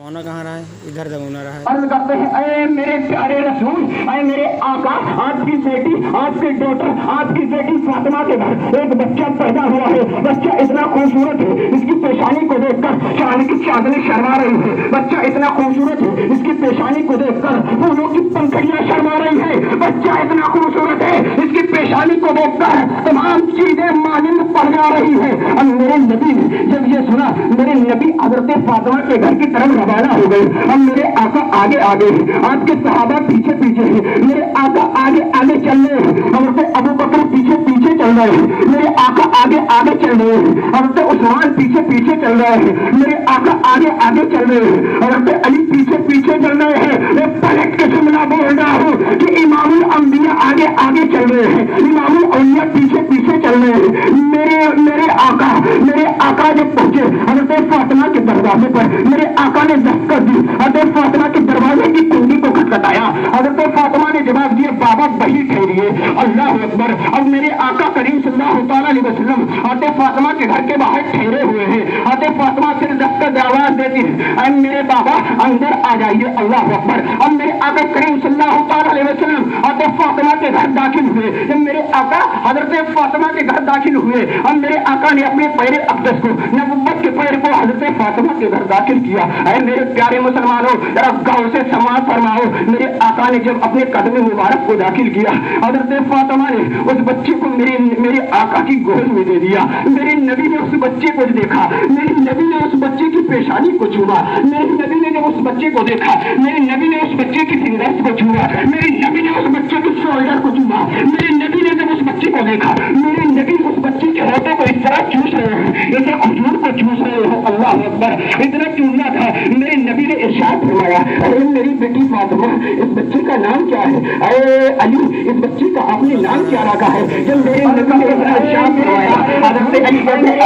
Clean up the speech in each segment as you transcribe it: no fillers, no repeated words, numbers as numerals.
होना कहाँ रहा है, इधर जमुना रहा है। अर्ज करते हैं, अरे मेरे प्यारे रसूल, अरे मेरे आका, आपकी बेटी, आपकी डॉटर, आपकी बेटी फातिमा के घर एक बच्चा पैदा हुआ है। बच्चा इतना खूबसूरत है, इसकी पेशानी को देखकर चांद की चांदनी शर्मा रही है। बच्चा इतना खूबसूरत है, इसकी पेशानी को देखकर फूलों की पंखड़ियां शर्मा रही है। बच्चा इतना खूबसूरत है, इसकी पेशानी को देखकर तमाम चीजें मानिंद पड़ जा रही है। अब मेरे नबी ने जब ये सुना, मेरे नबी हजरत फातिमा के घर की तरफ रवाना हो गए। अब मेरे आका आगे आगे हैं, आपके सहाबा पीछे पीछे हैं। मेरे आका आगे आगे चल रहे हैं, हजरत अबू बकर पीछे पीछे चल रहे हैं। मेरे आका आगे आगे चल रहे हैं, हजरत उस्मान पीछे पीछे चल रहे हैं। मेरे आका आगे आगे चल रहे हैं, हजरत अली पीछे पीछे चल रहे हैं। मैं पलट के जुमला बोल रहा हूँ कि इमामुल अंबिया आगे आगे चल रहे हैं, इमामुल औलिया पीछे पीछे चल रहे हैं। मेरे आका जब पहुंचे हजरत फातिमा के दरवाजे पर, मेरे आका ने दस्तक दी। हजरत फातिमा के दरवाजे की कुंडी को खटखटाया। हजरत फातिमा ने जवाब दिया, बाबा वही ठहरिए। अल्लाह अकबर। अब मेरे आका करीम सल्लल्लाहु अलैहि वसल्लम हजरत फातिमा के घर के बाहर ठहरे हुए हैं। हजरत फातिमा फिर दस्तक आवाज देती है, अरे मेरे बाबा अंदर आ जाइए। अल्लाह अकबर। अब मेरे आका करीम सल्लल्लाहु अलैहि वसल्लम हजरत फातिमा के घर दाखिल हुए। जब मेरे आका हजरत फातिमा के घर दाखिल हुए, अब मेरे आका ने अपने पैर अक़दस को, नबुव्वत के पैर को हजरत फातिमा के घर दाखिल किया। अरे मेरे प्यारे मुसलमानों, जरा गौर से समाज फरमाओ। मेरे आका ने जब अपने कदम मुबारक को दाखिल किया, हजरत फातिमा ने उस बच्चे को मेरे आका की गोद में दे दिया। मेरे नबी ने उस बच्चे को देखा, मेरे नबी ने उस बच्चे की पेशानी को छुआ। मेरे नबी ने जब उस बच्चे को देखा, मेरे नबी ने उस बच्चे की फिंगर्स को छुआ। मेरे नबी ने उस बच्चे की शोल्डर को छुआ। मेरे नबी ने जब उस बच्चे को देखा, मेरे नबी उस बच्चे के होठों को इस तरह चूस रहे हैं जैसे खजूर को चूस रहे हो। अल्लाह अकबर। इतना चूसना था, मेरे नबी ने इरशाद फरमाया, अरे मेरी बेटी फातिमा, इस बच्चे का नाम क्या है? अरे अली, इस बच्चे का आपने नाम क्या रखा है? जब मेरे नबी ने इरशाद फरमाया, हज़रत अली कहते हैं,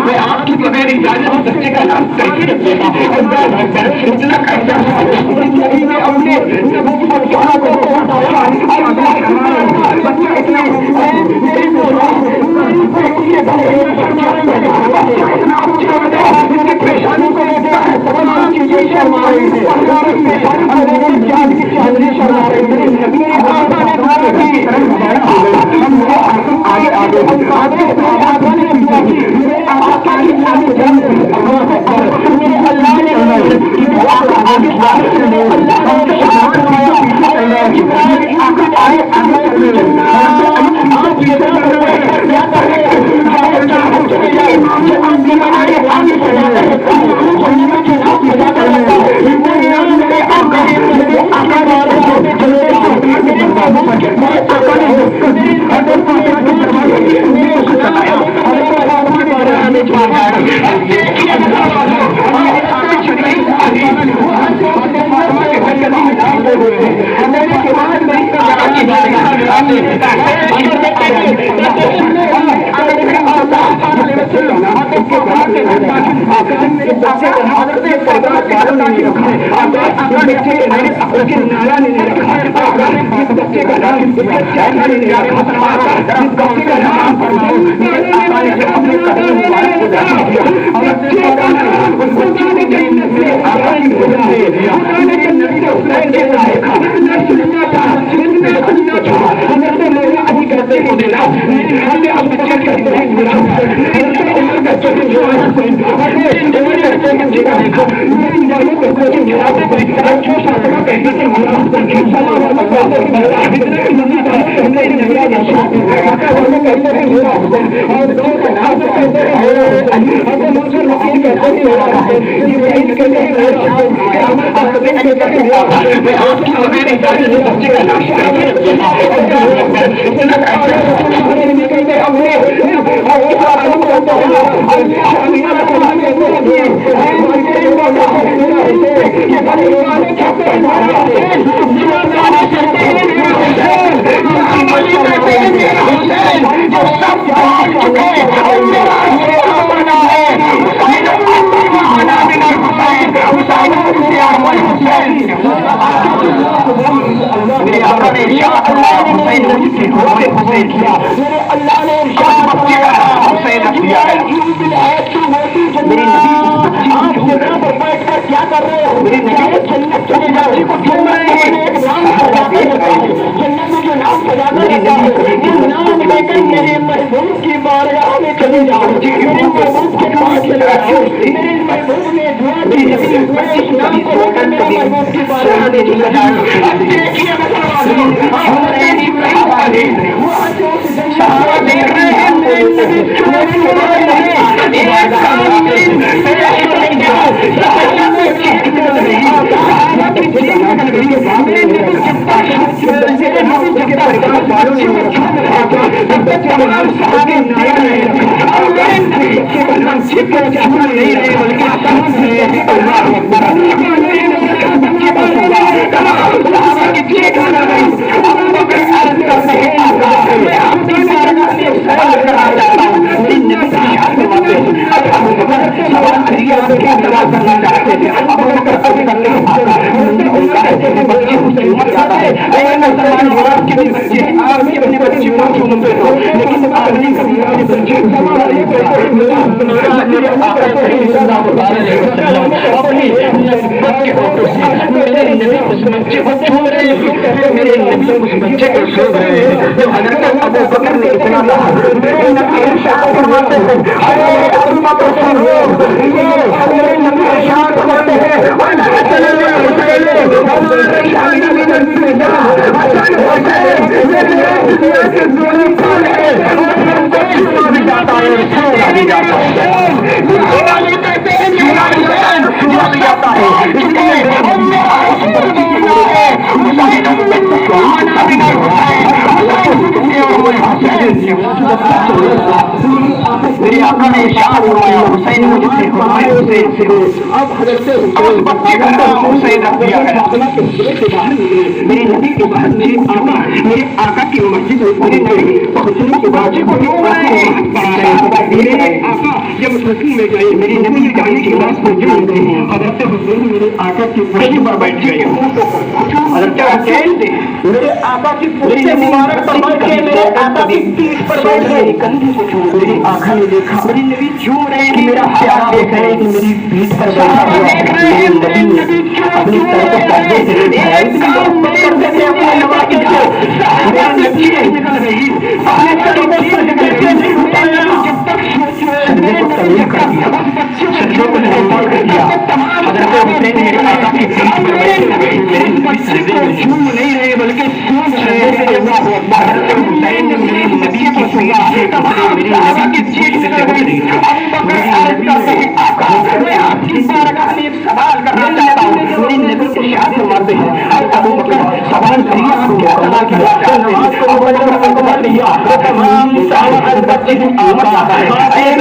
मैं आपकी बगैर इजाजत इस बच्चे का नाम कैसे रखेगा? अल्लाह अकबर। इतना कहता है, नबी ने अपने नबी को कहा को बताया, बच्चा इतना मेरी पेशानी को देखता है, तमाम चीजें शर्मा रही है। मेरे नबी जन्नत चले जाओ को चूम रहे हैं, एक नाम सजा के रखा है, जन्नत में जो नाम सजा कर रखा है, ये नाम लेकर मेरे महबूब की बारगाह में चले जाओ, मेरे महबूब के पास चले जाओ, मेरे महबूब ने दुआ की, मेरे इस नाम को लेकर मेरे महबूब की बारगाह में चले जाओ। अब देखिए मुसलमानों, वहाँ जो सहारा देख रहे हैं, मेरे नबी मेरे आका ने इरशाद फरमाया, हुसैन मुझसे हुसैन से अब हज़रत उस बच्चे का नाम हुसैन रख दिया गया। मेरे नबी के बाद मेरे आका की मस्जिद मेरे नबी पहुंचने के बाद मेरे आका जब रसूल में गए, मेरे नबी जाने के बाद पहुंचने गए, हज़रत हुसैन मेरे आका की पुश्त पर बैठ गए। हज़रत हुसैन मेरे आका की पुश्त मुबारक पर बैठ गए, मेरे आका की पीठ पर बैठ गए, कंधे से छू मेरी आंखों ने देखा, मेरी नबी झूम रहे हैं, मेरा प्यार देख रहे हैं कि मेरी पीठ पर बैठा हुआ है। मेरे नबी ने अपनी सर को पर्दे से अपने नवाज़े को मेरा नबी निकल गई, अपने सर को पर्दे से उठाया, जब तक सजदे को तमीज़ कर दिया, सजदे को नवाज़ कर दिया। हज़रत हुसैन मेरे आका की पीठ पर बैठे हुए, मेरे नबी सजदे में झूम नहीं रहे बल्कि सूझ रहे हैं। हज़रत हुसैन ने मेरे नबी की सुना, मेरे नबी की चीख से उतरी। मैं आपकी बारगाह में एक सवाल करना चाहता हूँ, मेरे नबी के शाद फरमाते हैं, अबू बकर सवाल करिए, आप क्या सवाल करना चाहते हैं? अबू बकर लिया तमाम सवाल बच्चे की आमद आता है, एक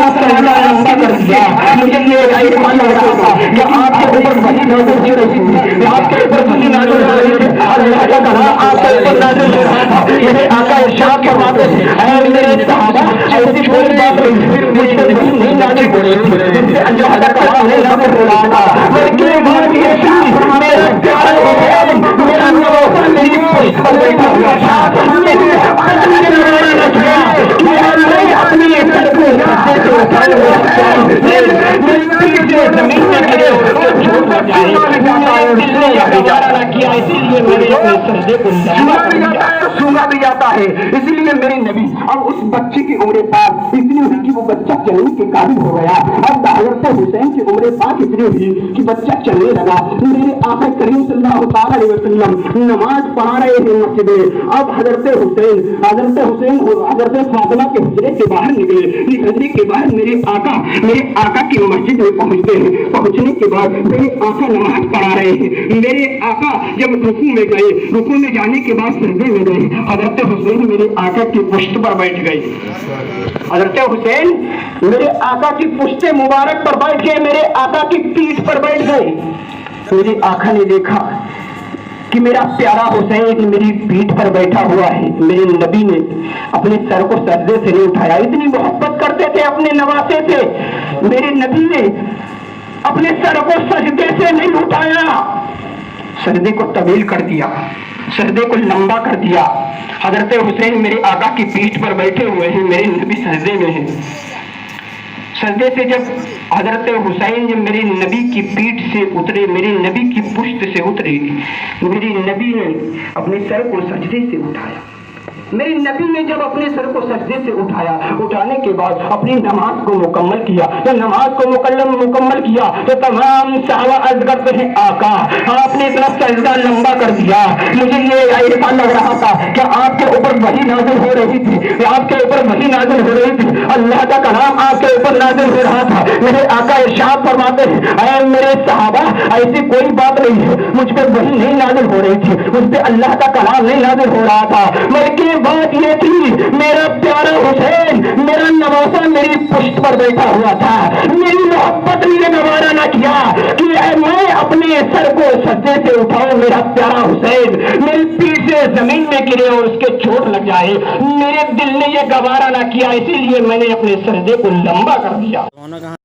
लंबा कर दिया। मुझे ये ईमान लग रहा था कि आपके ऊपर वही नाज़िल हो रही थी, आपके ऊपर वही नाज़िल हो रही थी, अल्लाह का कलाम आपके ऊपर नाज़िल हो रहा था। मेरे आका इरशाद फरमाते हैं, ऐ मेरे सहाबा, ऐसी कोई बात नहीं, मुझ पर वही नहीं नाज़िल हो रही थी, जिससे अल्लाह का कलाम नहीं नाज़िल हो रहा था, बल्कि बात ये थी, मेरा प्यारा मेरा नवाज़ मेरी पुश्त पर बैठा हुआ था। अपनी सर को जमीन में गिरे सूंगा भी जाता है। इसलिए मेरे नबी अब उस बच्चे की उम्र पाक इतनी हुई कि वो बच्चा चलने के काबिल हो गया। अब हज़रत हुसैन की उम्र पाक इतनी हुई कि बच्चा चलने लगा। मेरे आका करीम सल्लल्लाहु अलैहि वसल्लम नमाज पढ़ा रहे हैं मस्जिद में। अब हज़रत हुसैन हज़रत फातिमा के हुजरे के बाहर निकले। निकलने के बाद मेरे आका की मस्जिद में पहुंचते हैं। पहुंचने के बाद मेरे आका नमाज पढ़ा रहे हैं। मेरे आका जब रुकू में गए, रुकू में जाने के बाद सजदे में गए, हज़रत हुसैन मेरे आका की पुश्त पर बैठ गए। हज़रत हुसैन मेरे आका की पुश्त मुबारक पर बैठ गए, मेरे आका की पीठ पर बैठ गए। मेरी आका ने देखा कि मेरा प्यारा हुसैन मेरी पीठ पर बैठा हुआ है। मेरे नबी ने अपने सर को सजदे से नहीं उठाया, इतनी मोहब्बत करते थे अपने नवासे से। मेरे नबी ने अपने सर को सजदे से नहीं उठाया, सजदे को तवील कर दिया, सजदे को लंबा कर दिया। हज़रत हुसैन मेरे आका की पीठ पर बैठे हुए हैं, मेरे नबी सजदे में हैं। سجدے سے جب حضرت حسین جب میرے نبی کی پیٹھ سے اترے، میرے نبی کی پشت سے اترے، میرے نبی نے اپنے سر کو سجدے سے اٹھایا، میرے نبی نے جب اپنے سر کو سجدے سے اٹھایا، اٹھانے کے بعد اپنی نماز کو مکمل کیا، جب نماز کو مکمل کیا تو تمام صحابہ عرض کرتے ہیں آقا آپ نے اتنا سجدہ لمبا کر دیا، مجھے یہ ایسا لگ رہا تھا کہ آپ کے اوپر وحی نازل ہو رہی تھی، آپ کے اوپر وحی نازل ہو رہی تھی، اللہ کا کلام آپ کے اوپر نازل ہو رہا تھا۔ میرے آقا ارشاد فرماتے ہیں اے میرے صحابہ ایسی کوئی بات نہیں ہے، مجھ پہ وحی نہیں نازل ہو رہی تھی، مجھ پہ اللہ کا کلام نہیں نازل ہو رہا تھا، بلکہ بات یہ تھی میرا پیارا حسین میرا نواسا میری پشت پر بیٹھا ہوا تھا، میری محبت نے گوارا نہ کیا کہ میں اپنے سر کو سجدے سے اٹھاؤں، میرا پیارا حسین میری پیٹھ سے زمین میں گرے اور اس کے چوٹ لگ جائے، میرے دل نے یہ گوارا نہ کیا، اسی لیے میں نے اپنے سجدے کو لمبا کر دیا۔ ہونا کہاں